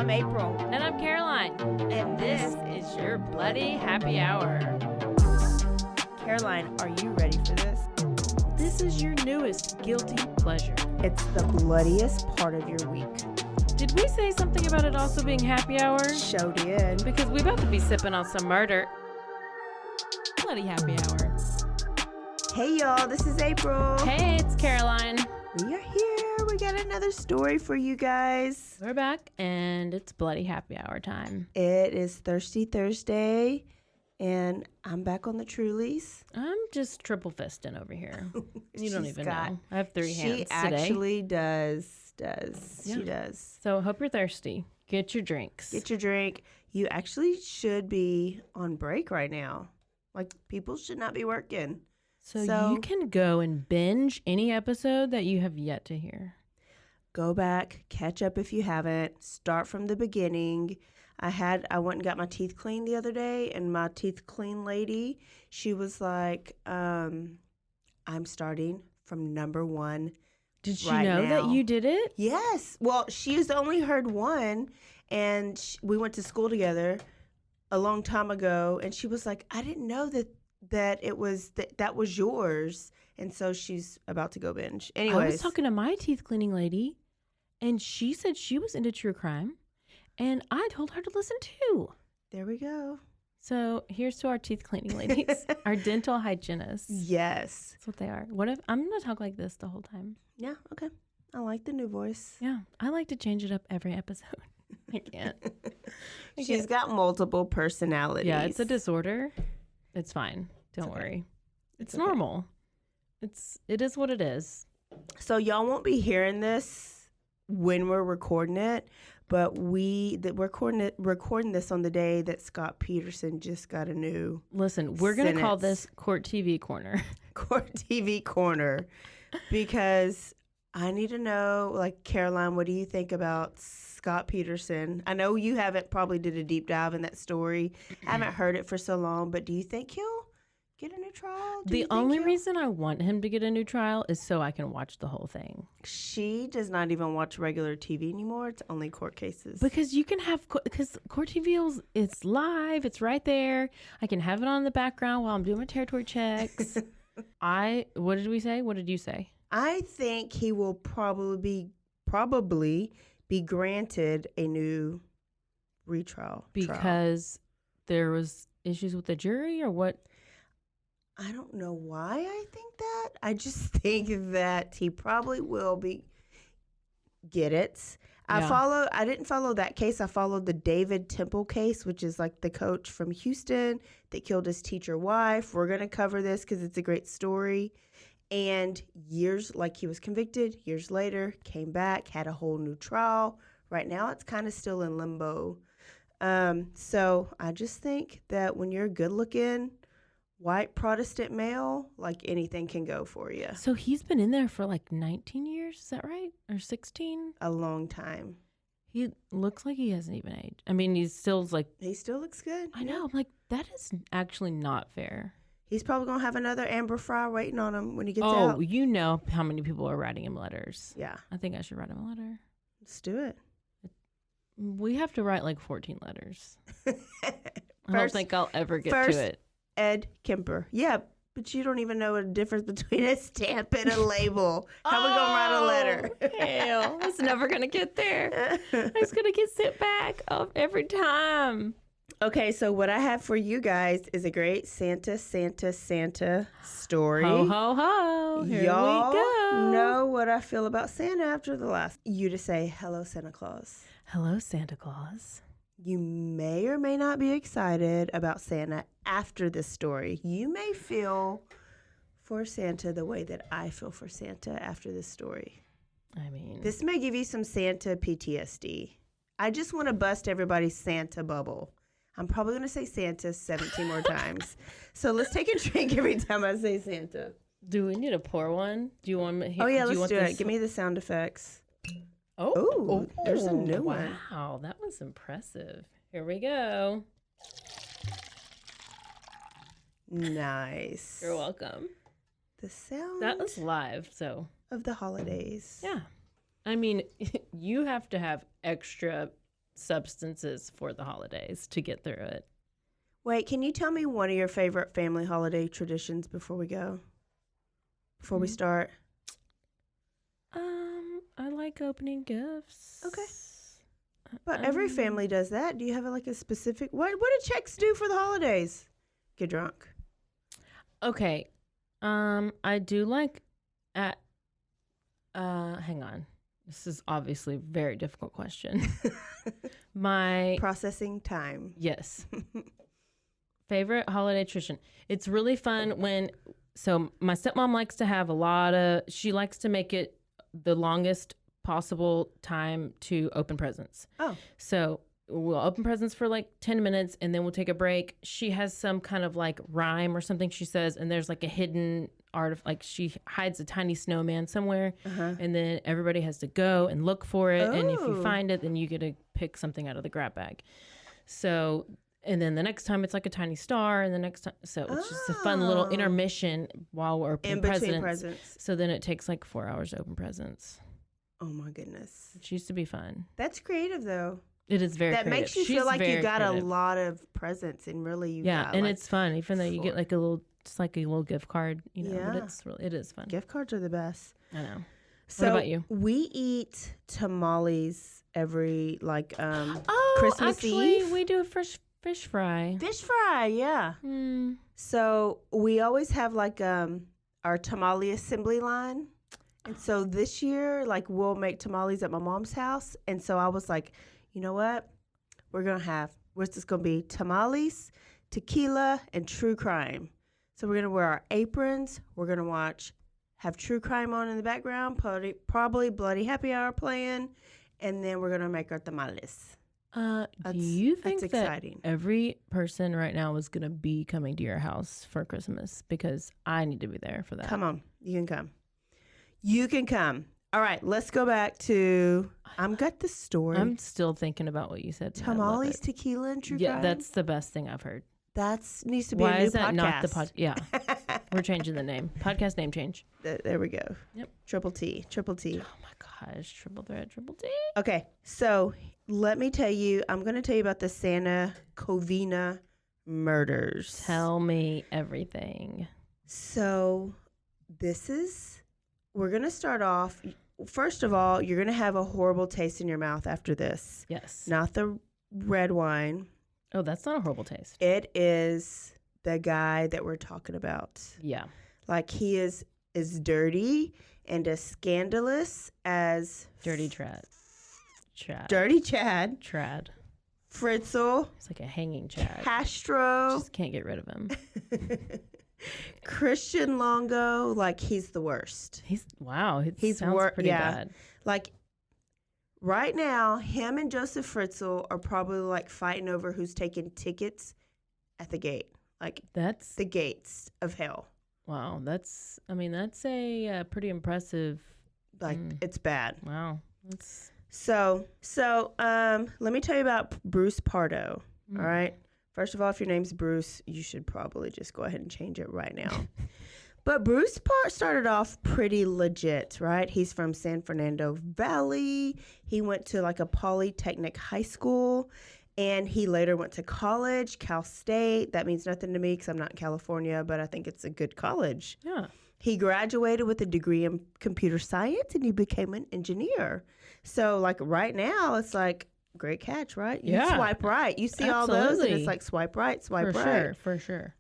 I'm April. And I'm Caroline. And this is your Bloody Happy Hour. Caroline, are you ready for this? This is your newest guilty pleasure. It's the bloodiest part of your week. Did we say something about it also being happy hour? Show did. Because we about to be sipping on some murder. Bloody Happy Hour. Hey y'all, this is April. Hey, it's Caroline. We are here. We got another story for you guys. We're back, and it's Bloody Happy Hour time. It is Thirsty Thursday, and I'm back on the Trulies. I'm just triple fisting over here. You don't even know. I have three hands She today. actually does. Yeah. She does. So I hope you're thirsty. Get your drinks. Get your drink. You actually should be on break right now. Like, people should not be working. So you can go and binge any episode that you have yet to hear. Go back, catch up if you haven't, start from the beginning. I went and got my teeth cleaned the other day, and my teeth clean lady, she was like, I'm starting from number one. Did she right know now. that you did it? Yes. Well, she's only heard one, and we went to school together a long time ago, and she was like, I didn't know that it was that was yours. And so she's about to go binge. Anyways, I was talking to my teeth cleaning lady, and she said she was into true crime, and I told her to listen too. There we go. So here's to our teeth cleaning ladies, our dental hygienists. Yes. That's what they are. What if I'm gonna talk like this the whole time? Yeah. Okay. I like the new voice. Yeah, I like to change it up every episode. I can't. She's got multiple personalities. Yeah, it's a disorder. It's fine. Don't worry. It's okay. normal. It is what it is. So y'all won't be hearing this when we're recording it, but we're recording this on the day that Scott Peterson just got a new. Listen, we're gonna call this Court TV Corner. Court TV Corner, because I need to know, like, Caroline, what do you think about Scott Peterson? I know you haven't probably did a deep dive in that story. I haven't heard it for so long, but do you think he'll get a new trial? The only reason I want him to get a new trial is so I can watch the whole thing. She does not even watch regular TV anymore. It's only court cases. Because you can have, because Court TV it's live. It's right there. I can have it on in the background while I'm doing my territory checks. What did we say? What did you say? I think he will probably be granted a new retrial. Because there was issues with the jury, or what? I don't know why I think that. I just think that he probably will get it. Yeah. I didn't follow that case. I followed the David Temple case, which is like the coach from Houston that killed his teacher wife. We're going to cover this because it's a great story. And he was convicted, years later, came back, had a whole new trial. Right now, it's kind of still in limbo. So I just think that when you're good looking, white Protestant male, like, anything can go for you. So he's been in there for like 19 years, is that right? Or 16? A long time. He looks like he hasn't even aged. I mean, he still looks good. I know. I'm like, that is actually not fair. He's probably going to have another Amber Fry waiting on him when he gets out. out. Oh, you know how many people are writing him letters. Yeah. I think I should write him a letter. Let's do it. We have to write like 14 letters. I don't think I'll ever get to it. Ed Kemper. Yeah, but you don't even know the difference between a stamp and a label. How we going to write a letter? Hell, it's never going to get there. It's going to get sent back every time. Okay, so what I have for you guys is a great Santa story. Ho, ho, ho. Here Y'all we go. know what I feel about Santa after the last. You to say, hello, Santa Claus. Hello, Santa Claus. You may or may not be excited about Santa after this story. You may feel for Santa the way that I feel for Santa after this story. I mean, this may give you some Santa PTSD. I just want to bust everybody's Santa bubble. I'm probably going to say Santa 17 more times. So let's take a drink every time I say Santa. Do we need to pour one? Do you want me? Oh, yeah, let's do it. Give me the sound effects. Oh, there's a new one. Wow, that was impressive. Here we go. Nice. You're welcome. The sound. That was live, so. Of the holidays. Yeah. I mean, you have to have extra substances for the holidays to get through it. Wait, can you tell me one of your favorite family holiday traditions before we go? Before we start? I like opening gifts. Okay. But every family does that. Do you have like a specific... What do Czechs do for the holidays? Get drunk. Okay. I do like hang on. This is obviously a very difficult question. My processing time. Yes. Favorite holiday tradition. It's really fun so my stepmom likes to have she likes to make it the longest possible time to open presents. Oh. So we'll open presents for like 10 minutes and then we'll take a break. She has some kind of like rhyme or something she says, and there's like a hidden art of like she hides a tiny snowman somewhere, and then everybody has to go and look for it. And if you find it, then you get to pick something out of the grab bag. So, and then the next time it's like a tiny star, and the next time, so it's just a fun little intermission while we're opening presents. So then it takes like 4 hours to open presents. Oh my goodness. Which used to be fun. That's creative though. It is very creative. That makes you feel like you got a lot of presents and really you got and like it's fun, even though you get like a little gift card, but it is fun. Gift cards are the best. I know. So what about you? We eat tamales every Christmas Eve. We do a fish fry. Fish fry, yeah. So we always have like our tamale assembly line. And so this year, like we'll make tamales at my mom's house. And so I was like, you know what? What's this going to be? Tamales, tequila, and true crime. So we're going to wear our aprons. We're going to have true crime on in the background, probably Bloody Happy Hour playing. And then we're going to make our tamales. Do you think that exciting. Every person right now is going to be coming to your house for Christmas? Because I need to be there for that. Come on. You can come. You can come. All right, let's go back to... I've got the story. I'm still thinking about what you said. Tamales, tequila, and true crime? Yeah, that's the best thing I've heard. That needs to be a new podcast. Why is that not the podcast? Yeah. We're changing the name. Podcast name change. There we go. Yep. Triple T. Oh my gosh. Triple threat, triple T. Okay, so let me tell you, I'm going to tell you about the Santa Covina murders. Tell me everything. So we're going to start off. First of all, you're going to have a horrible taste in your mouth after this. Yes. Not the red wine. Oh, that's not a horrible taste. It is the guy that we're talking about. Yeah. Like he is as dirty and as scandalous as... Dirty Chad. Dirty Chad. Trad. Fritzl. It's like a hanging Chad. Castro. Just can't get rid of him. Christian Longo, like he's the worst. He's sounds pretty bad. Like right now, him and Joseph Fritzl are probably like fighting over who's taking tickets at the gate. Like that's the gates of hell. Wow, that's a pretty impressive. Like it's bad. Wow. So let me tell you about Bruce Pardo. All right. First of all, if your name's Bruce, you should probably just go ahead and change it right now. But Bruce started off pretty legit, right? He's from San Fernando Valley. He went to like a polytechnic high school, and he later went to college, Cal State. That means nothing to me because I'm not in California, but I think it's a good college. Yeah. He graduated with a degree in computer science, and he became an engineer. So like right now, it's like, great catch, right? You swipe right. You see all those, and it's like swipe right, swipe right. For sure.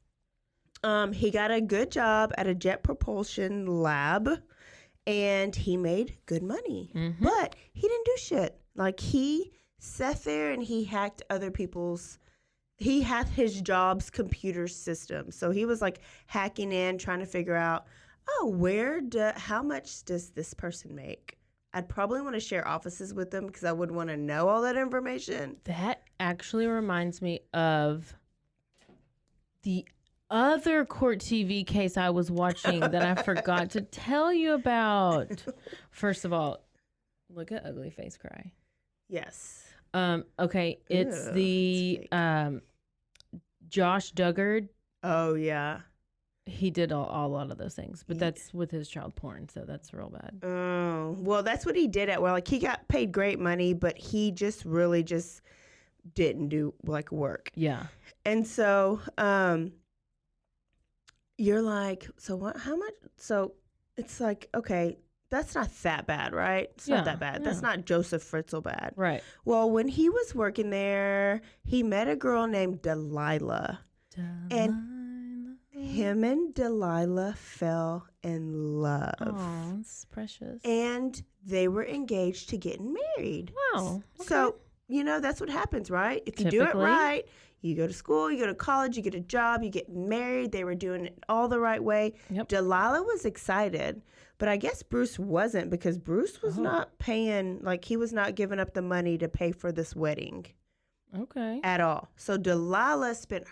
He got a good job at a jet propulsion lab, and he made good money. Mm-hmm. But he didn't do shit. Like he sat there and he hacked other people's. He had his job's computer system, so he was like hacking in, trying to figure out, how much does this person make? I'd probably want to share offices with them because I would want to know all that information. That actually reminds me of the other court TV case I was watching that I forgot to tell you about. First of all, look at Ugly Face Cry. Yes. Okay, it's the Josh Duggar. Oh, yeah. he did a lot of those things, but that's with his child porn, so that's real bad. Oh, well, that's what he did at. Well, like he got paid great money, but he just really just didn't do like work. Yeah. And so, you're like, so what? How much? So it's like, okay, that's not that bad, right? It's not that bad. That's not Joseph Fritzl bad. Right. Well, when he was working there, he met a girl named Delilah. And him and Delilah fell in love. Oh, that's precious. And they were engaged to getting married. Wow. Okay. So, that's what happens, right? If you do it right, you go to school, you go to college, you get a job, you get married. They were doing it all the right way. Yep. Delilah was excited, but I guess Bruce wasn't, because Bruce was not paying, like he was not giving up the money to pay for this wedding. Okay. At all. So Delilah spent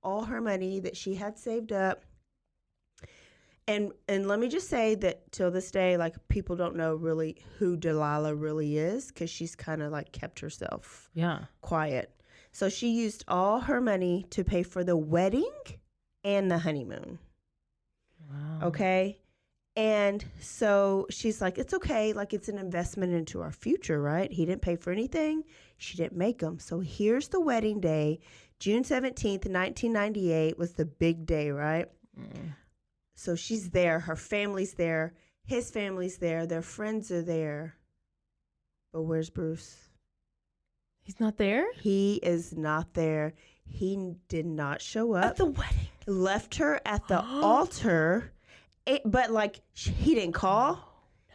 all her money that she had saved up. And let me just say that till this day, like people don't know really who Delilah really is, because she's kind of like kept herself quiet. So she used all her money to pay for the wedding and the honeymoon. Wow. Okay. And so she's like, it's okay. Like it's an investment into our future, right? He didn't pay for anything. She didn't make them. So here's the wedding day. June 17th, 1998 was the big day, right? Mm. So she's there. Her family's there. His family's there. Their friends are there. But where's Bruce? He's not there? He is not there. He did not show up. At the wedding. Left her at the altar. But like he didn't call. No.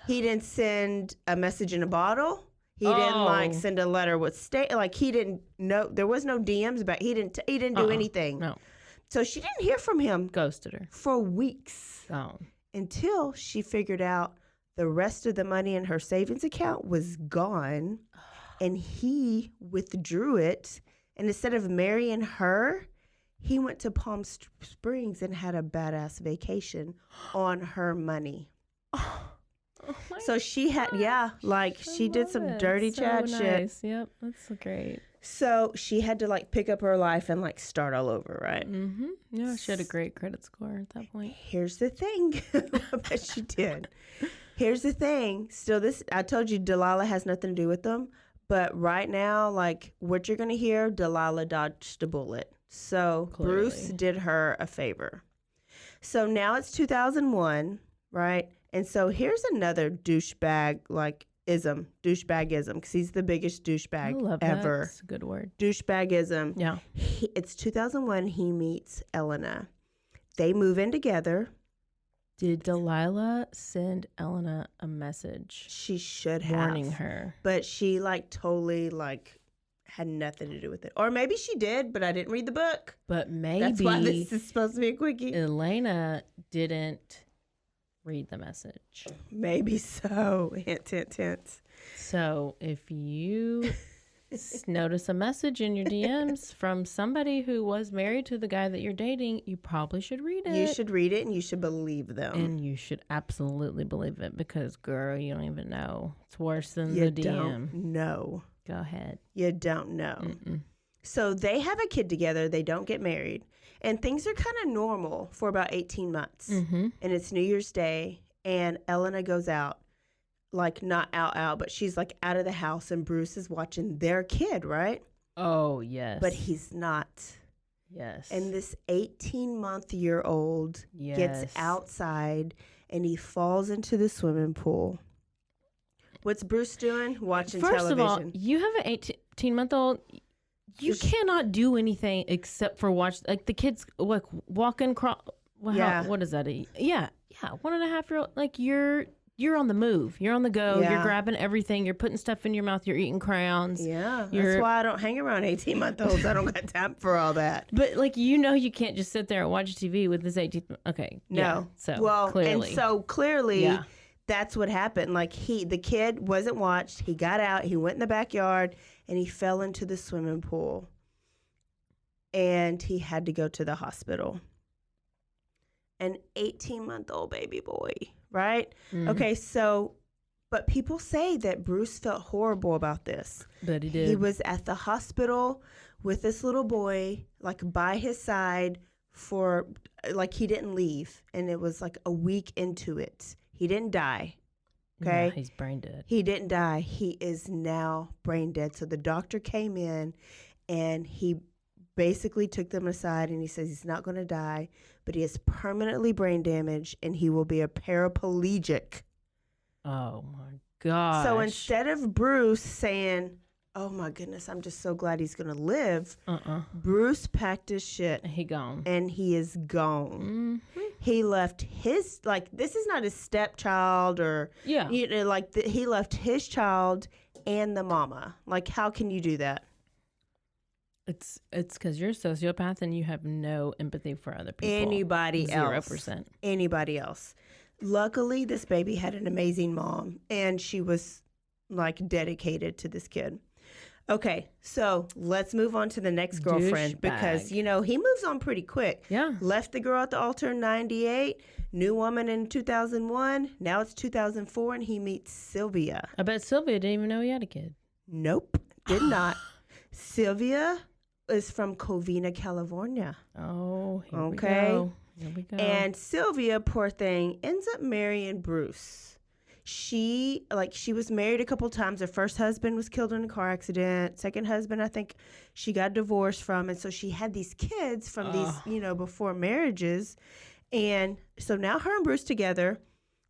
He didn't send a message in a bottle. He didn't like send a letter with like he didn't know. There was no DMs about. He didn't do anything. No. So she didn't hear from him. Ghosted her for weeks. Oh. Until she figured out the rest of the money in her savings account was gone, and he withdrew it. And instead of marrying her, he went to Palm Springs and had a badass vacation on her money. So she had, she did some dirty chat shit. Yep, that's great. So she had to like pick up her life and like start all over, right? Mm-hmm. Yeah, she had a great credit score at that point. Here's the thing. I bet she did. Here's the thing. Still, I told you Delilah has nothing to do with them. But right now, like what you're going to hear, Delilah dodged a bullet. So Clearly. Bruce did her a favor. So now it's 2001, right? And so here's another douchebag douchebagism, because he's the biggest douchebag I love ever. That. That's a good word. Douchebagism. Yeah. It's 2001. He meets Elena. They move in together. Did Delilah send Elena a message? She should have. Warning her. But she like totally like had nothing to do with it. Or maybe she did, but I didn't read the book. But maybe that's why this is supposed to be a quickie. Elena didn't read the message. Maybe so. Hint, hint, hint. So if you notice a message in your DMs from somebody who was married to the guy that you're dating, you probably should read it. You should read it and you should believe them. And you should absolutely believe it, because, girl, you don't even know. It's worse than the DM. You don't know. Go ahead. You don't know. Mm-mm. So they have a kid together. They don't get married. And things are kind of normal for about 18 months. Mm-hmm. And it's New Year's Day. And Elena goes out. Like not out, but she's like out of the house, and Bruce is watching their kid, right? Oh, yes. But he's not. Yes. And this 18-month-year-old gets outside and he falls into the swimming pool. What's Bruce doing? Watching television. First of all, you have an 18-month-old. You cannot do anything except for watch. Like the kids, like walking. What is that? Yeah. 1.5-year-old. Like you're on the move. You're on the go. Yeah. You're grabbing everything. You're putting stuff in your mouth. You're eating crayons. Yeah. That's why I don't hang around 18-month-olds. I don't got time for all that. But like, you can't just sit there and watch TV with this 18. Okay. No. Yeah, so clearly, that's what happened. Like the kid wasn't watched. He got out. He went in the backyard and he fell into the swimming pool. And he had to go to the hospital. An 18-month-old baby boy. Right? Mm-hmm. Okay, but people say that Bruce felt horrible about this. But he did. He was at the hospital with this little boy, like by his side for, like, he didn't leave. And it was like a week into it. He didn't die. Okay. Yeah, he's brain dead. He didn't die. He is now brain dead. So the doctor came in and he basically took them aside and he says he's not going to die, but he is permanently brain damaged and he will be a paraplegic. Oh my gosh. So instead of Bruce saying, oh my goodness, I'm just so glad he's going to live, Bruce packed his shit. He gone. And he is gone. Mm-hmm. He left his, like, this is not his stepchild or, you know, like, he left his child and the mama. Like, how can you do that? It's because you're a sociopath and you have no empathy for other people. Anybody else. 0%. Anybody else. Luckily, this baby had an amazing mom, and she was, like, dedicated to this kid. Okay, so let's move on to the next girlfriend because, you know, he moves on pretty quick. Yeah. Left the girl at the altar in 98, new woman in 2001, now it's 2004, and he meets Sylvia. I bet Sylvia didn't even know he had a kid. Nope, did not. Sylvia is from Covina, California. Oh, here we go. Here we go. And Sylvia, poor thing, ends up marrying Bruce. She was married a couple times. Her first husband was killed in a car accident. Second husband, I think she got divorced from. And so she had these kids from these, you know, before marriages. And so now her and Bruce together,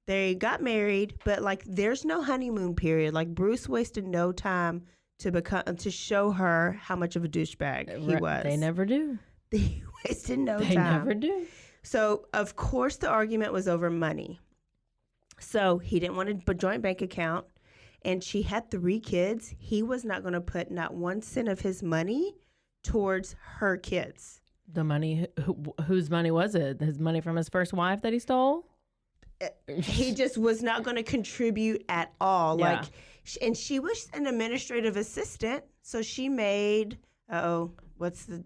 they got married, but like there's no honeymoon period. Like Bruce wasted no time to show her how much of a douchebag he was. They never do. They wasted no time. They never do. So, of course, the argument was over money. So he didn't want a joint bank account, and she had 3 kids. He was not going to put not 1 cent of his money towards her kids. The money, whose money was it? His money from his first wife that he stole? He just was not going to contribute at all. Yeah. Like, and she was an administrative assistant, so she made what's the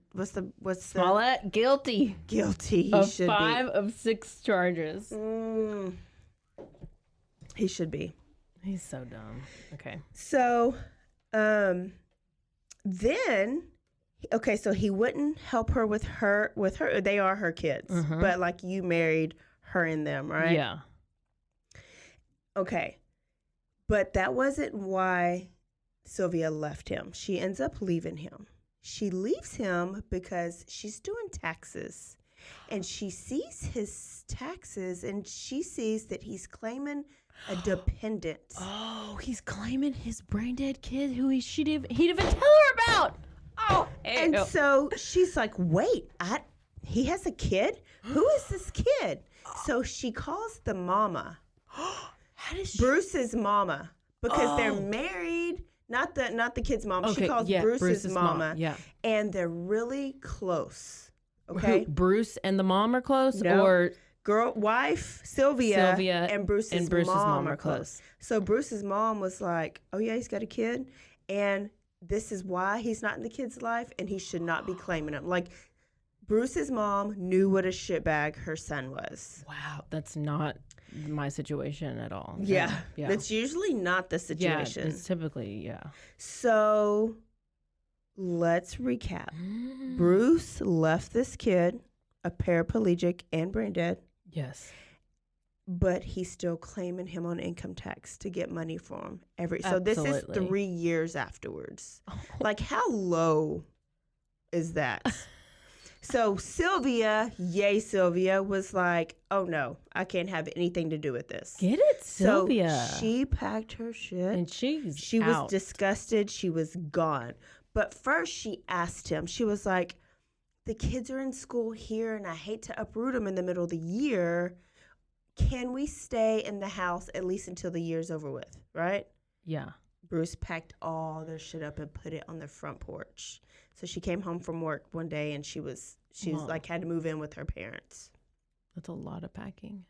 Smollett guilty. Guilty. He of should 5 of 6 charges. He should be. He's so dumb. Okay. So, then, okay, so he wouldn't help her with her. They are her kids, but like you married her and them, right? Yeah. Okay. But that wasn't why Sylvia left him. She ends up leaving him. She leaves him because she's doing taxes. And she sees his taxes and she sees that he's claiming a dependent. Oh, he's claiming his brain dead kid who he'd even tell her about. Oh, and so she's like, wait, he has a kid? Who is this kid? So she calls the mama. How does she? Bruce's mama, because they're married. Not the kid's mom. Okay, she calls Bruce's mama. Yeah. And they're really close. Okay. Bruce and the mom are close? No. Or wife, Sylvia and Bruce's mom are close. So Bruce's mom was like, oh yeah, he's got a kid. And this is why he's not in the kid's life and he should not be claiming him. Like, Bruce's mom knew what a shitbag her son was. Wow, that's not my situation at all. Yeah. That's usually not the situation. Yeah, it's typically, So let's recap. Bruce left this kid a paraplegic and brain dead. Yes. But he's still claiming him on income tax to get money for him. So Absolutely. this is 3 years afterwards. Like, how low is that? So Sylvia was like, oh no, I can't have anything to do with this. Get it, Sylvia. So she packed her shit. And she was disgusted. She was gone. But first she asked him, she was like, the kids are in school here and I hate to uproot them in the middle of the year. Can we stay in the house at least until the year's over with, right? Yeah. Bruce packed all their shit up and put it on the front porch. So she came home from work one day and she was like had to move in with her parents. That's a lot of packing.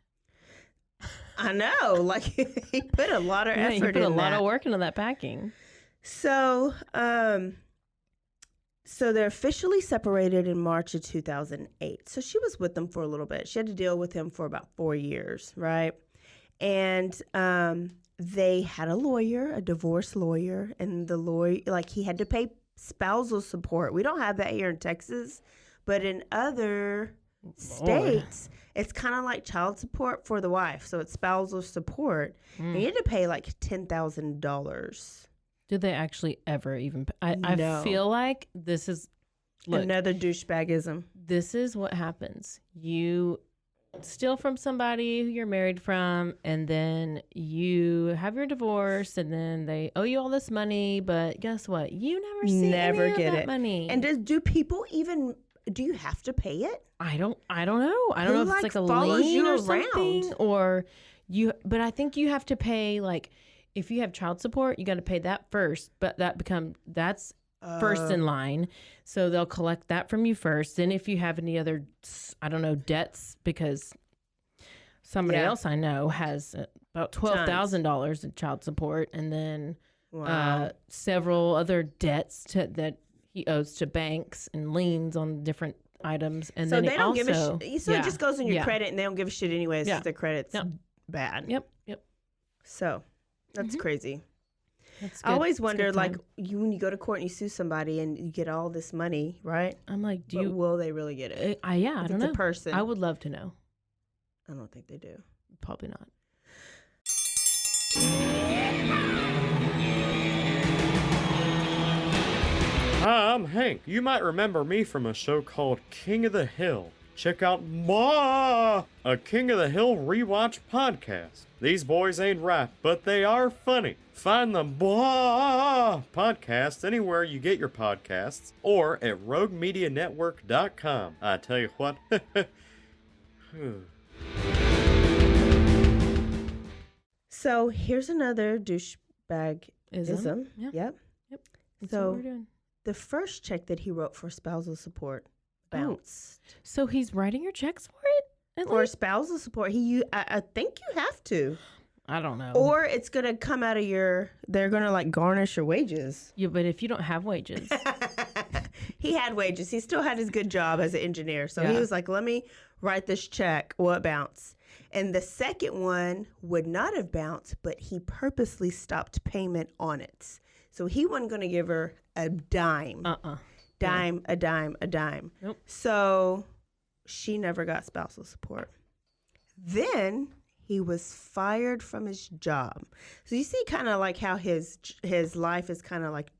I know. Like he put a lot of effort in that. He put a lot of work into that packing. So, so they're officially separated in March of 2008. So she was with them for a little bit. She had to deal with him for about 4 years, right? And they had a lawyer, a divorce lawyer, and the lawyer, like he had to pay spousal support. We don't have that here in Texas, but in other states it's kind of like child support for the wife. So it's spousal support. And you had to pay like $10,000. Do they actually ever even? I No. feel like this is another douchebagism. This is what happens. You steal from somebody who you're married from, and then you have your divorce, and then they owe you all this money. But guess what? You never see any of that money. And do people even? Do you have to pay it? I don't know. I don't know if it's like a follows lien you or around? something, or you. But I think you have to pay, like, if you have child support, you got to pay that first. But that's first in line, so they'll collect that from you first. Then if you have any other, I don't know, debts, because somebody else I know has about $12,000 in child support, and then several other debts that he owes to banks and liens on different items. And so then they don't give a shit. So it just goes in your credit, and they don't give a shit anyways. The credit's bad. Yep. So that's crazy. That's good. I always wonder, like, when you go to court and you sue somebody and you get all this money, right? I'm like, will they really get it? I don't know. A person. I would love to know. I don't think they do. Probably not. Hi, I'm Hank. You might remember me from a show called King of the Hill. Check out a King of the Hill rewatch podcast. These boys ain't right, but they are funny. Find the podcast anywhere you get your podcasts or at roguemedianetwork.com. I tell you what. So here's another douchebag-ism. Yep. That's So what we're doing. the first check that he wrote for spousal support bounced. So he's writing your checks for it? For spousal support, I think you have to. I don't know. Or it's going to come out of they're going to like garnish your wages. Yeah, but if you don't have wages. He had wages. He still had his good job as an engineer. So he was like, let me write this check. Well, it bounced. And the second one would not have bounced, but he purposely stopped payment on it. So he wasn't going to give her a dime. A dime. Nope. So she never got spousal support. Then he was fired from his job. So you see kind of like how his life is kind of like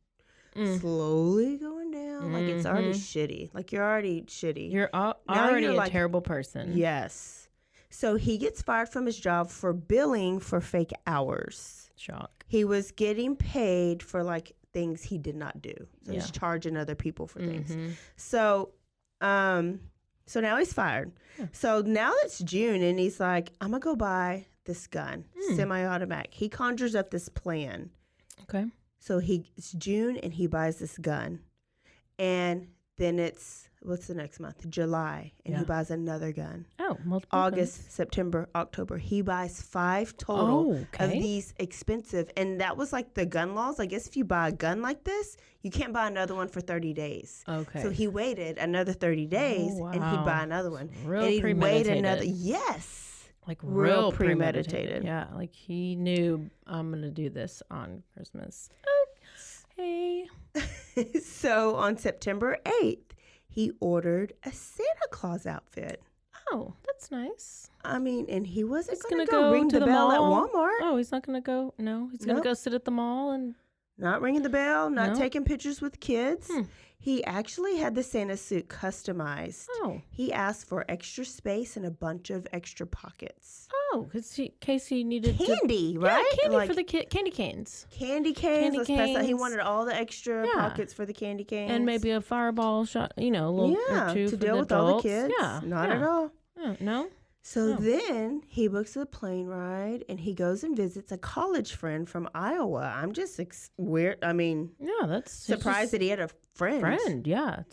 slowly going down. Like it's already shitty. Like you're already shitty. You're already a terrible person. Yes. So he gets fired from his job for billing for fake hours. Shock. He was getting paid for like things he did not do. So he's charging other people for things. So now he's fired. Yeah. So now it's June and he's like, I'm going to go buy this gun, semi-automatic. He conjures up this plan. Okay. So it's June and he buys this gun. And then what's the next month? July. And he buys another gun. Oh, multiple August, guns. September, October. He buys 5 total of these expensive. And that was like the gun laws. I guess if you buy a gun like this, you can't buy another one for 30 days. Okay. So he waited another 30 days and he'd buy another one. Real and he'd premeditated. wait another. Yes. Like real premeditated. Yeah. Like he knew I'm going to do this on Christmas. Okay. So on September 8th, he ordered a Santa Claus outfit. Oh, that's nice. I mean, and he wasn't going to go ring the bell at Walmart. Oh, he's not going to go. No, he's going to go sit at the mall and not ringing the bell, not taking pictures with kids. He actually had the Santa suit customized. Oh. He asked for extra space and a bunch of extra pockets. Oh, because in case he needed candy, right? Yeah, candy for the candy canes. Candy canes. Let's pass that. He wanted all the extra pockets for the candy canes. And maybe a fireball shot, a little or two to for deal the with adults. All the kids. Yeah. Not at all. No? So then he books a plane ride and he goes and visits a college friend from Iowa. I'm just weird. I mean, that's surprised that he had a friend. Yeah.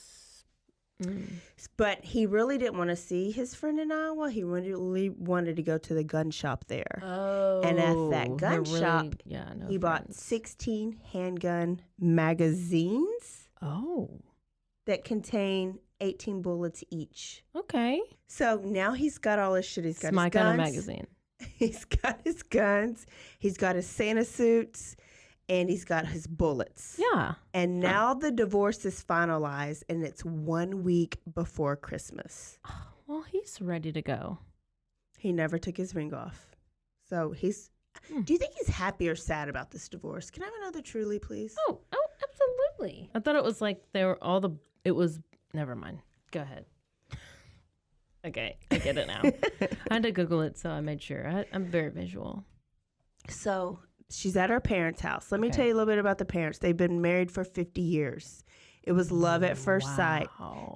But he really didn't want to see his friend in Iowa. He really wanted to go to the gun shop there. Oh. And at that gun shop, he bought 16 handgun magazines. Oh. That contain 18 bullets each. Okay. So now he's got all his shit. He's got My his guns. Gun magazine. He's got his guns. He's got his Santa suits. And he's got his bullets. Yeah. And now the divorce is finalized, and it's 1 week before Christmas. Well, he's ready to go. He never took his ring off. So he's... Do you think he's happy or sad about this divorce? Can I have another truly, please? Oh, absolutely. I thought it was like they were all the... It was... Never mind. Go ahead. Okay, I get it now. I had to Google it, so I made sure. I'm very visual. So she's at her parents' house. Let me Okay. tell you a little bit about the parents. They've been married for 50 years. It was love at first sight.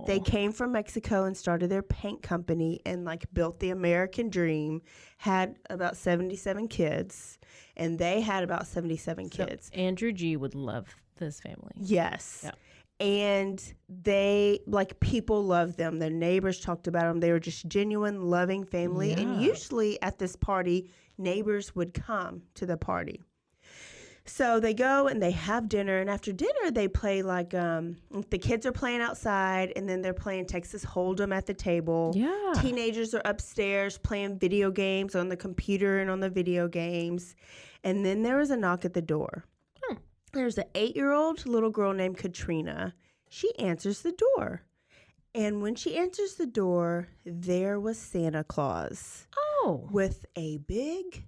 They came from Mexico and started their paint company and like built the American dream, had about 77 kids, and they had about 77 kids. Andrew G. would love this family. Yes. Yeah. And they, like, people loved them. Their neighbors talked about them. They were just genuine, loving family. Yeah. And usually at this party, neighbors would come to the party. So they go and they have dinner. And after dinner, they play like, the kids are playing outside. And then they're playing Texas Hold'em at the table. Yeah. Teenagers are upstairs playing video games on the computer and on the video games. And then there was a knock at the door. There's an 8-year-old little girl named Katrina. She answers the door. And when she answers the door, there was Santa Claus Oh. with a big,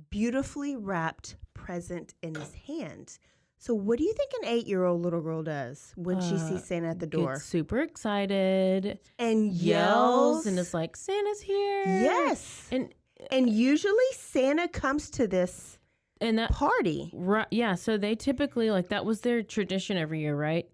beautifully wrapped present in his hand. So what do you think an 8-year-old little girl does when she sees Santa at the door? Gets super excited. And Yells. And it's like, Santa's here. Yes. And usually Santa comes to this And that party. Right, yeah, so they typically, like, that was their tradition every year, right?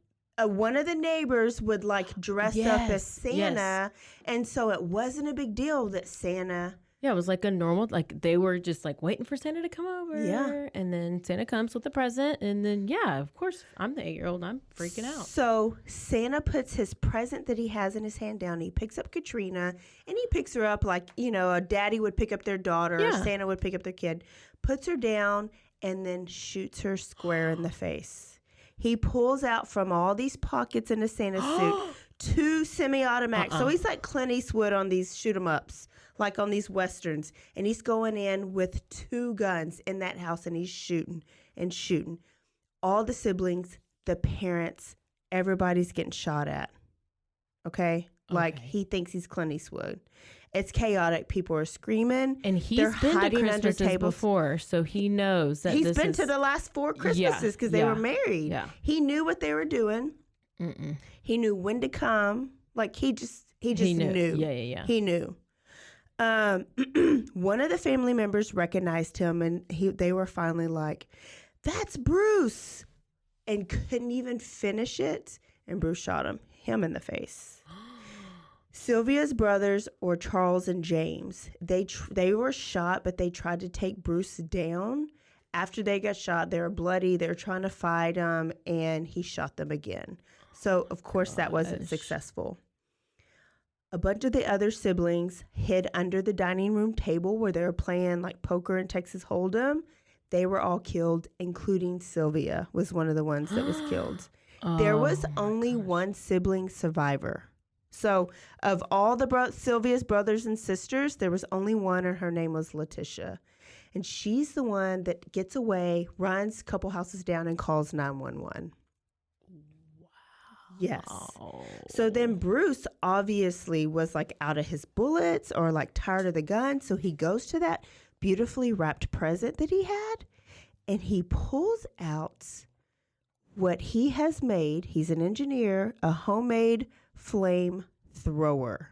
One of the neighbors would like dress up as Yes, Santa, yes. and so it wasn't a big deal that Santa. Yeah, it was like a normal, like, they were just, like, waiting for Santa to come over. Yeah. And then Santa comes with a present, and then, yeah, of course, I'm the 8-year-old, I'm freaking out. So Santa puts his present that he has in his hand down. He picks up Katrina, and he picks her up like, you know, a daddy would pick up their daughter, or Yeah. Santa would pick up their kid, puts her down, and then shoots her square in the face. He pulls out from all these pockets in his Santa suit 2 semi-automatics. So he's like Clint Eastwood on these shoot-'em-ups, like on these westerns. And he's going in with 2 guns in that house, and he's shooting and shooting. All the siblings, the parents, everybody's getting shot at. Okay? Like, Okay. he thinks he's Clint Eastwood. It's chaotic. People are screaming. And he's They're been to hiding under Christmases tables. before, so he knows that He's this been is... to the last 4 Christmases because they yeah, were married. yeah. He knew what they were doing. Mm-mm. He knew when to come. Like, he just He knew. Yeah. He knew. One of the family members recognized him, and they were finally like, "That's Bruce," and couldn't even finish it. And Bruce shot him in the face. Sylvia's brothers were Charles and James. They were shot, but they tried to take Bruce down. After they got shot, they were bloody. They were trying to fight him, and he shot them again. So, of course, that wasn't Gosh. successful. A bunch of the other siblings hid under the dining room table where they were playing like poker and Texas Hold'em. They were all killed, including Sylvia was one of the ones that was killed. There was only one sibling survivor. So of all the Sylvia's brothers and sisters, there was only one, and her name was Letitia. And she's the one that gets away, runs a couple houses down, and calls 911. Wow. Yes. So then Bruce obviously was like out of his bullets or like tired of the gun. So he goes to that beautifully wrapped present that he had, and he pulls out what he has made. He's an engineer, a homemade flame thrower.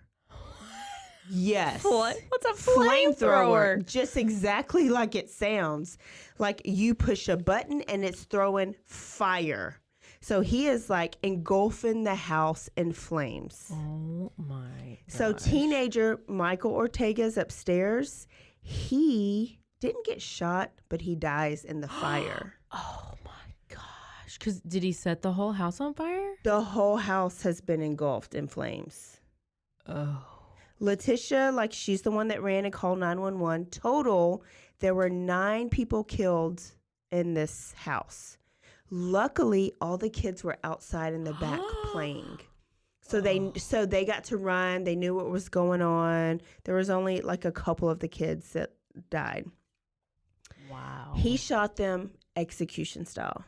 Yes. What? What's a flamethrower? Just exactly like it sounds. Like you push a button and it's throwing fire. So he is like engulfing the house in flames. Oh my So gosh. teenager Michael Ortega's upstairs. He didn't get shot, but he dies in the fire. Oh my gosh. Because did he set the whole house on fire? The whole house has been engulfed in flames. Oh. Letitia, like she's the one that ran and called 911. Total, there were 9 people killed in this house. Luckily, all the kids were outside in the back playing. So they got to run. They knew what was going on. There was only like a couple of the kids that died. Wow. He shot them execution style.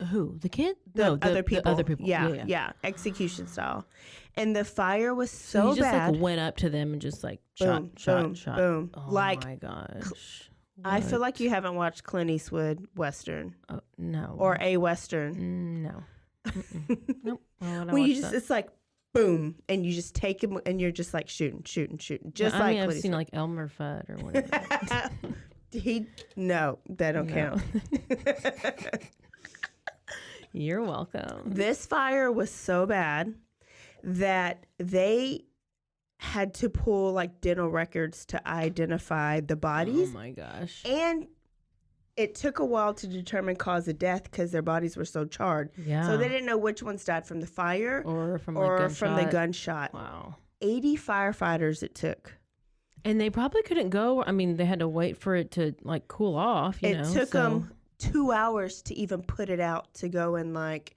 Who? The kid? The No, other people. The other people. Yeah, execution style. And the fire was so he just bad. like went up to them and just like Boom, boom, shot. boom. Oh Like, my gosh. I feel What? like you haven't watched Clint Eastwood Western Oh, no. or a Western. No. Nope. Why would I When you watch just, that? it's like boom, and you just take him and you're just like shooting. Just I like mean, I've Clint seen Eastwood. like Elmer Fudd or whatever. No, that don't No. count. You're welcome. This fire was so bad that they had to pull like dental records to identify the bodies. Oh my gosh. And it took a while to determine cause of death because their bodies were so charred. Yeah. So they didn't know which ones died from the fire or from the gunshot. Wow. 80 firefighters it took. And they probably couldn't go. I mean, they had to wait for it to like cool off. You know, It took them 2 hours to even put it out to go and like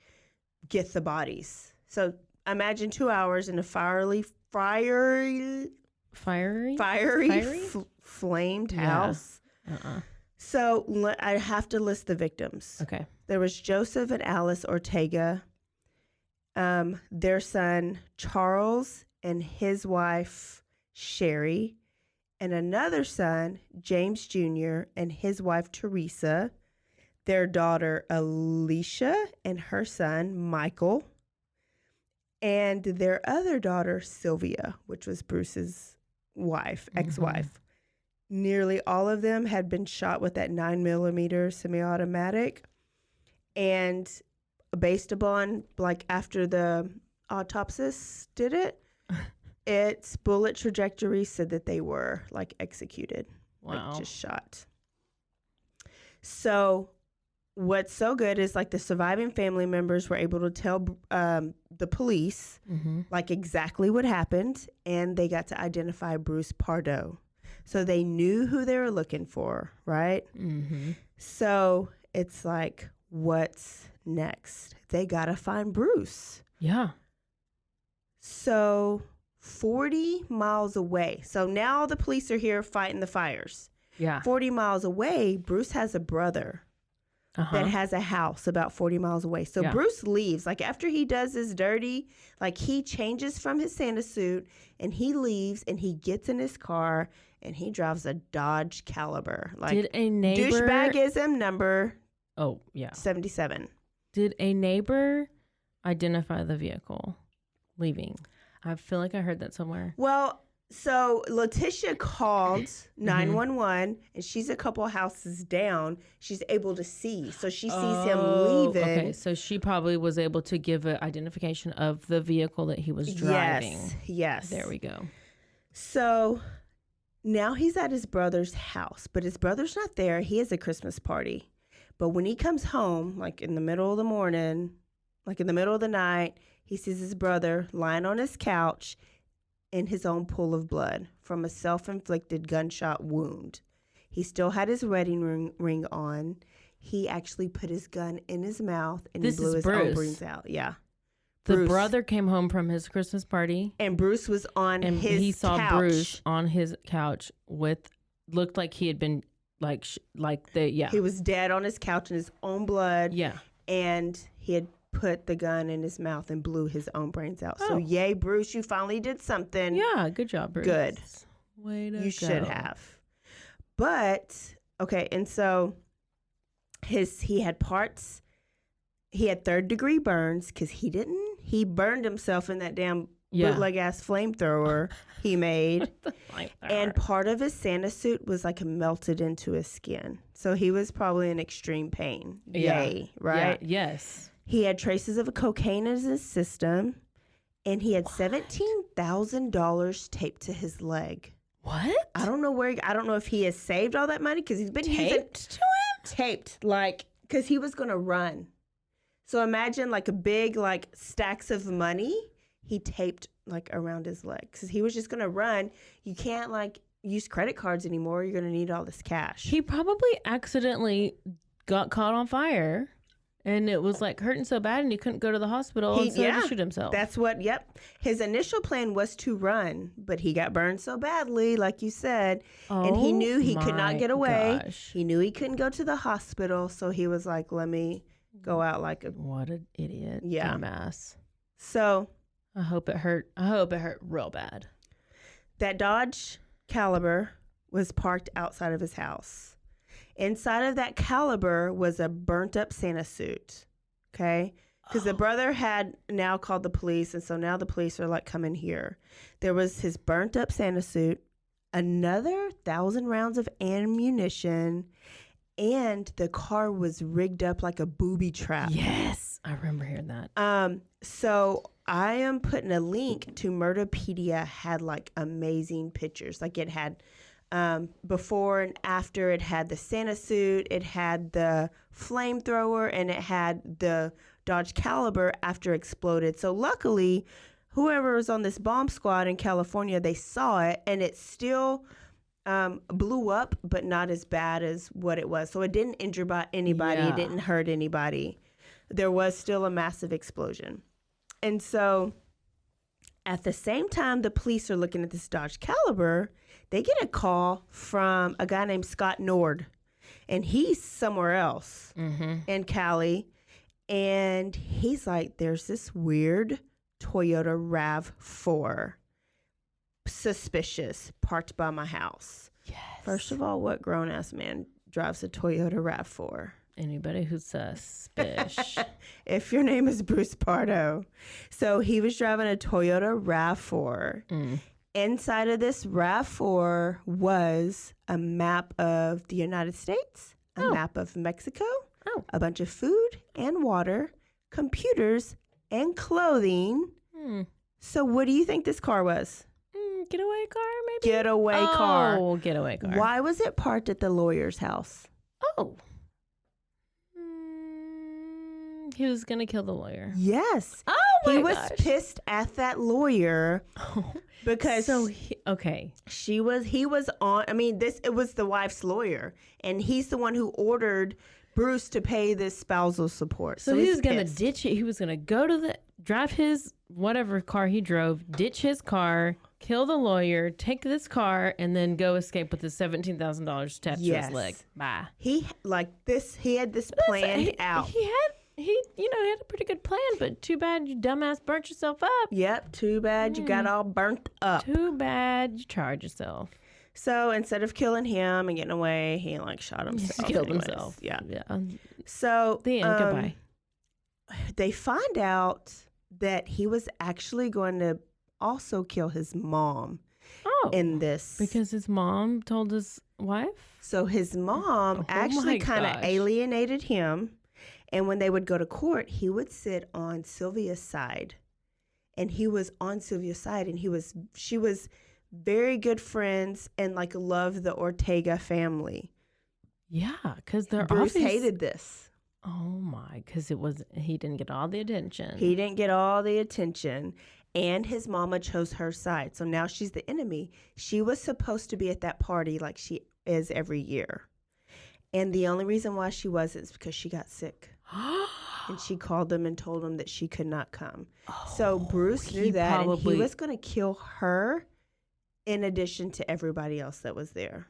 get the bodies. So imagine 2 hours in a fiery fiery. flamed Yeah. house. Uh-uh. So I have to list the victims. Okay. There was Joseph and Alice Ortega, their son Charles and his wife Sherry, and another son, James Jr., and his wife Teresa, their daughter Alicia and her son Michael, and their other daughter Sylvia, which was Bruce's wife, ex-wife. Nearly all of them had been shot with that 9mm semi-automatic. And based upon, like, after the autopsist did it, its bullet trajectory said that they were, like, executed. Wow. Like, just shot. So what's so good is, like, the surviving family members were able to tell the police, like, exactly what happened. And they got to identify Bruce Pardo. So they knew who they were looking for, right? So it's like, what's next? They got to find Bruce. Yeah. So 40 miles away. So now the police are here fighting the fires. Yeah. 40 miles away, Bruce has a brother that has a house about 40 miles away. So Yeah. Bruce leaves. Like, after he does his dirty, like, he changes from his Santa suit and he leaves and he gets in his car and he drives a Dodge Caliber. Like, Did a neighbor? douchebagism number Oh yeah. 77. Did a neighbor identify the vehicle leaving? I feel like I heard that somewhere. Well, so Letitia called 911 and she's a couple houses down. She's able to see. So she sees him leaving. Okay, so she probably was able to give an identification of the vehicle that he was driving. Yes. There we go. So now he's at his brother's house, but his brother's not there. He has a Christmas party. But when he comes home, like in the middle of the morning, like in the middle of the night, he sees his brother lying on his couch in his own pool of blood from a self-inflicted gunshot wound. He still had his wedding ring on. He actually put his gun in his mouth and This he blew is his Bruce. own brains out. Yeah. The Bruce. brother came home from his Christmas party And Bruce was on and his he saw couch. Bruce on his couch with looked like he had been He was dead on his couch in his own blood. Yeah. And he had put the gun in his mouth and blew his own brains out. So, Oh. yay, Bruce, you finally did something. Yeah, good job, Bruce. Good. Way to You go. should have. But, okay, and so he had parts, he had third-degree burns because he burned himself in that damn Yeah. bootleg-ass flamethrower he made. And part of his Santa suit was like melted into his skin. So he was probably in extreme pain. Yeah. Yay, right? Yeah, yes. He had traces of cocaine in his system, and he had $17,000 taped to his leg. What? I don't know if he has saved all that money because he's been Taped to him? taped, like, because he was going to run. So imagine like a big, like, stacks of money he taped like around his leg because he was just going to run. You can't like use credit cards anymore. You're going to need all this cash. He probably accidentally got caught on fire and it was like hurting so bad and he couldn't go to the hospital and so he shoot himself. That's what, yep. His initial plan was to run, but he got burned so badly, like you said, and he knew he could not get away. Gosh. He knew he couldn't go to the hospital, so he was like, let me go out like a. What an idiot. Yeah. Dumbass. So I hope it hurt. I hope it hurt real bad. that Dodge Caliber was parked outside of his house. Inside of that Caliber was a burnt up Santa suit. Okay. Because the brother had now called the police. And so now the police are like, come in here. There was his burnt up Santa suit, another 1,000 rounds of ammunition, and the car was rigged up like a booby trap. Yes. I remember hearing that. So I am putting a link to Murderpedia. Had like amazing pictures. Like it had before and after. It had the Santa suit, it had the flamethrower, and it had the Dodge Caliber after exploded. So luckily, whoever was on this bomb squad in California, they saw it, and it still blew up, but not as bad as what it was. So it didn't injure anybody. Yeah. It didn't hurt anybody. There was still a massive explosion. And so at the same time the police are looking at this Dodge Caliber, they get a call from a guy named Scott Nord. And he's somewhere else in Cali. And he's like, there's this weird Toyota RAV4, suspicious, parked by my house. Yes. First of all, what grown-ass man drives a Toyota RAV4? Anybody who's suspicious. If your name is Bruce Pardo. So he was driving a Toyota RAV4. Inside of this RAV4 was a map of the United States, a map of Mexico, a bunch of food and water, computers, and clothing. So what do you think this car was? Getaway car, maybe? Getaway car. Oh, getaway car. Why was it parked at the lawyer's house? Oh. He was going to kill the lawyer. Yes. Oh, my He was gosh. pissed at that lawyer because Okay. he was on, I mean, it was the wife's lawyer, and he's the one who ordered Bruce to pay this spousal support. So he he's was going to pissed. ditch it. He was going to drive his whatever car he drove, ditch his car, kill the lawyer, take this car, and then go escape with his $17,000 tattooed to his leg. Bye. He had this planned out. He had a pretty good plan, but too bad you dumbass burnt yourself up. Yep, too bad you got all burnt up. Too bad you charred yourself. So instead of killing him and getting away, he shot himself. Just killed anyways. himself. Yeah. Yeah. So The end. Goodbye. They find out that he was actually going to also kill his mom in this. Because his mom told his wife? So his mom actually kind of alienated him. And when they would go to court, he would sit on Sylvia's side. And he was on Sylvia's side, and she was very good friends and loved the Ortega family. Yeah, because they're Bruce hated this. Oh my, because he didn't get all the attention. He didn't get all the attention, and his mama chose her side. So now she's the enemy. She was supposed to be at that party like she is every year. And the only reason why she wasn't is because she got sick. And she called them and told them that she could not come. So Bruce knew that, and he was going to kill her in addition to everybody else that was there.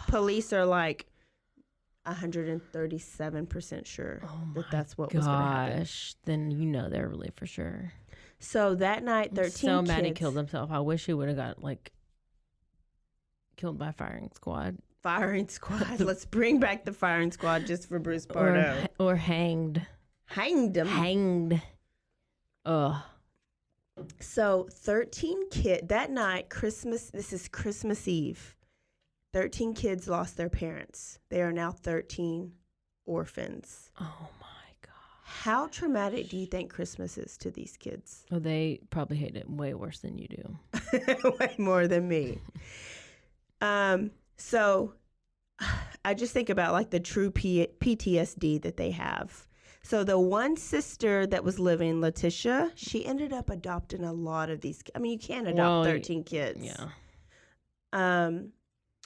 Police are 137% sure that's what was going to happen. Gosh, then they're really for sure. So that night, 13 kids. So mad he killed himself. I wish he would have got killed by firing squad. Firing squad. Let's bring back the firing squad just for Bruce Pardo. Or hanged. Hanged him. Hanged. Ugh. So 13 kids, that night, this is Christmas Eve. 13 kids lost their parents. They are now 13 orphans. Oh my God. How traumatic do you think Christmas is to these kids? Oh, they probably hate it way worse than you do. Way more than me. So I just think about the true PTSD that they have. So the one sister that was living, Letitia, she ended up adopting a lot of these. I mean, you can't adopt 13 kids. Yeah.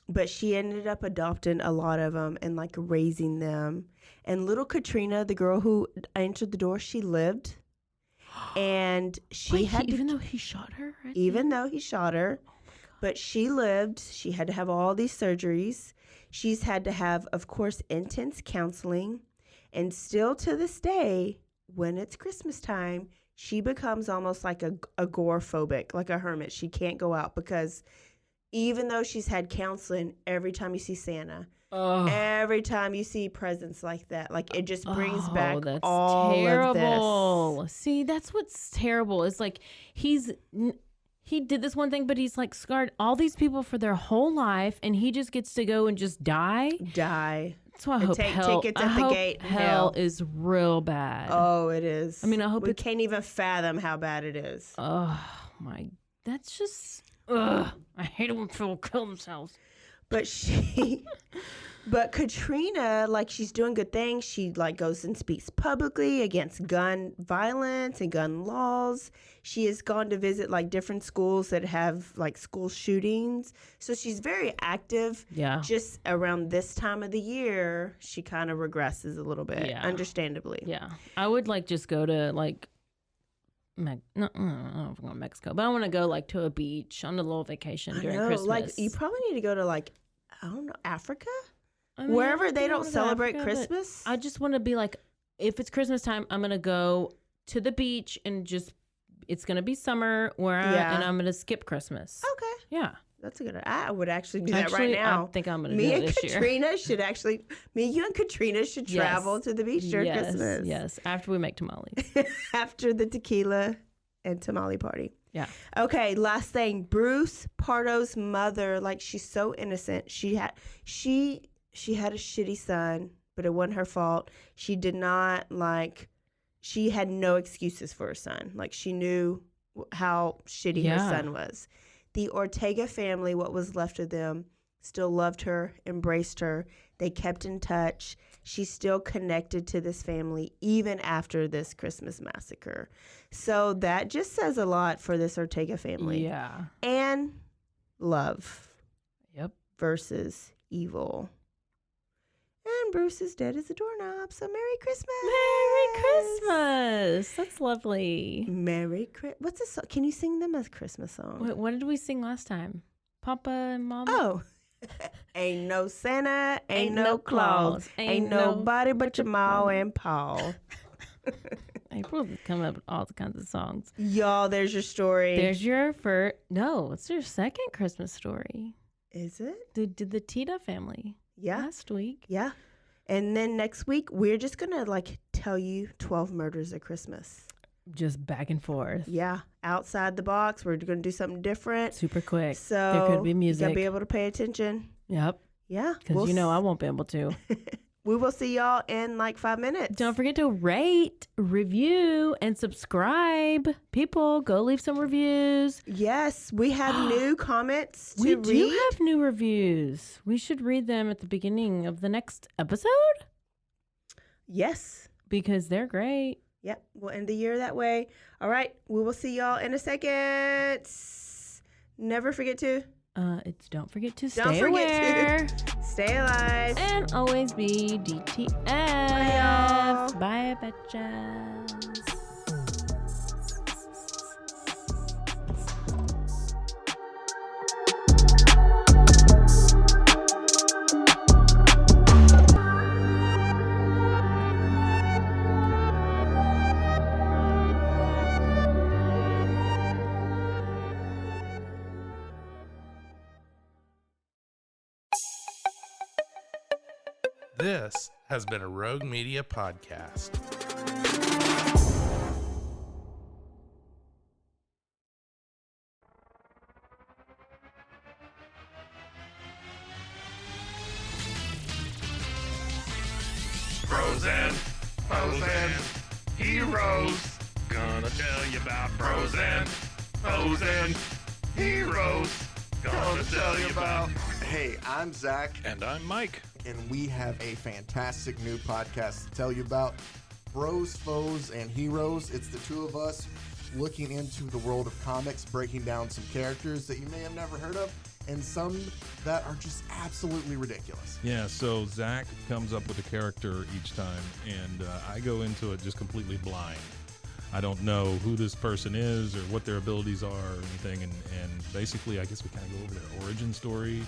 But she ended up adopting a lot of them and raising them. And little Katrina, the girl who answered the door, she lived. And she even though he shot her? Even though he shot her. But she lived. She had to have all these surgeries. She's had to have, of course, intense counseling. And still to this day, when it's Christmas time, she becomes almost like agoraphobic, like a hermit. She can't go out because even though she's had counseling, every time you see Santa, every time you see presents like that, like it just brings back all terrible. of this. See, that's what's terrible. It's like he did this one thing, but he's like scarred all these people for their whole life, and he just gets to go and just die. So I hope hell. Tickets at the gate. Hell is real bad. Oh, it is. I mean, I hope we can't even fathom how bad it is. Oh my, that's just. Ugh, I hate it when people kill themselves. But Katrina, like, she's doing good things. She like goes and speaks publicly against gun violence and gun laws. She has gone to visit like different schools that have like school shootings. So she's very active. Yeah. Just around this time of the year, she kind of regresses a little bit, understandably. Yeah. I would like just go to like, I don't know if I'm going to Mexico, but I want to go like to a beach on a little vacation during Christmas. Like, you probably need to go to like, I don't know, Africa? Wherever they don't celebrate Christmas. I just want to be like, if it's Christmas time, I'm going to go to the beach and just, it's going to be summer and I'm going to skip Christmas. Okay. Yeah. That's a good. I would actually do that right now. I think I'm going to do it this year. You and Katrina should travel to the beach during Christmas. Yes, after we make tamales. After the tequila and tamale party. Yeah. Okay, last thing. Bruce Pardo's mother, like, she's so innocent. She had a shitty son, but it wasn't her fault. She did not, like, she had no excuses for her son. Like, she knew how shitty her son was. The Ortega family, what was left of them, still loved her, embraced her. They kept in touch. She's still connected to this family even after this Christmas massacre. So that just says a lot for this Ortega family. Yeah. And love. Yep. Versus evil. And Bruce is dead as a doorknob, so Merry Christmas. Merry Christmas. That's lovely. Merry Christmas. What's a song? Can you sing them a Christmas song? What did we sing last time? Papa and Mama? Oh. Ain't no Santa, ain't no Claus, ain't nobody but your ma and pa. April come up with all kinds of songs. Y'all, there's your story. There's your first. No, it's your second Christmas story. Is it? Did the Tita family. Yeah. Last week. Yeah. And then next week, we're just going to like tell you 12 murders at Christmas. Just back and forth. Yeah. Outside the box. We're going to do something different. Super quick. So there could be music. You got to be able to pay attention. Yep. Yeah. Because I won't be able to. We will see y'all in like 5 minutes. Don't forget to rate, review, and subscribe. People, go leave some reviews. Yes, we have new comments to read. We do have new reviews. We should read them at the beginning of the next episode. Yes. Because they're great. Yep, we'll end the year that way. All right, we will see y'all in a second. Never forget to... Don't forget to stay aware. Stay alive. And always be DTF. Bye, y'all. Bye, bitches. This has been a Rogue Media podcast. Frozen, heroes. Gonna tell you about frozen heroes. Gonna tell you about. Hey, I'm Zach. And I'm Mike. And we have a fantastic new podcast to tell you about. Bros, Foes, and Heroes. It's the two of us looking into the world of comics, breaking down some characters that you may have never heard of, and some that are just absolutely ridiculous. Yeah, so Zach comes up with a character each time, and I go into it just completely blind. I don't know who this person is or what their abilities are or anything, and basically I guess we kind of go over their origin story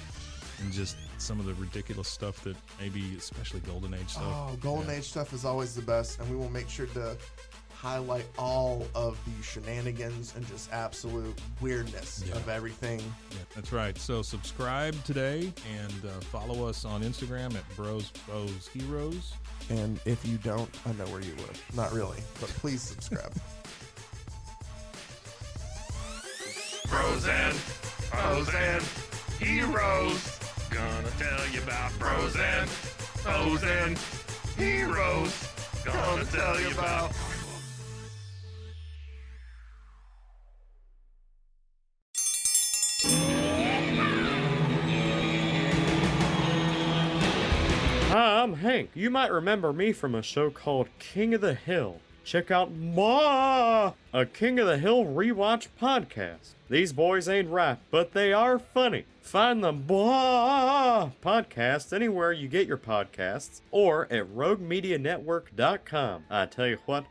and just some of the ridiculous stuff that maybe, especially Golden Age stuff. Oh, Golden Age stuff is always the best, and we will make sure to highlight all of the shenanigans and just absolute weirdness of everything. Yeah, that's right. So subscribe today and follow us on Instagram at Bros Foes Heroes. And if you don't, I know where you live. Not really, but please subscribe. Bros and foes and heroes. Gonna tell you about bros and foes and heroes. Gonna tell you about. Hi, I'm Hank. You might remember me from a show called King of the Hill. Check out a King of the Hill rewatch podcast. These boys ain't rap, but they are funny. Find the podcast anywhere you get your podcasts or at roguemedianetwork.com. I tell you what.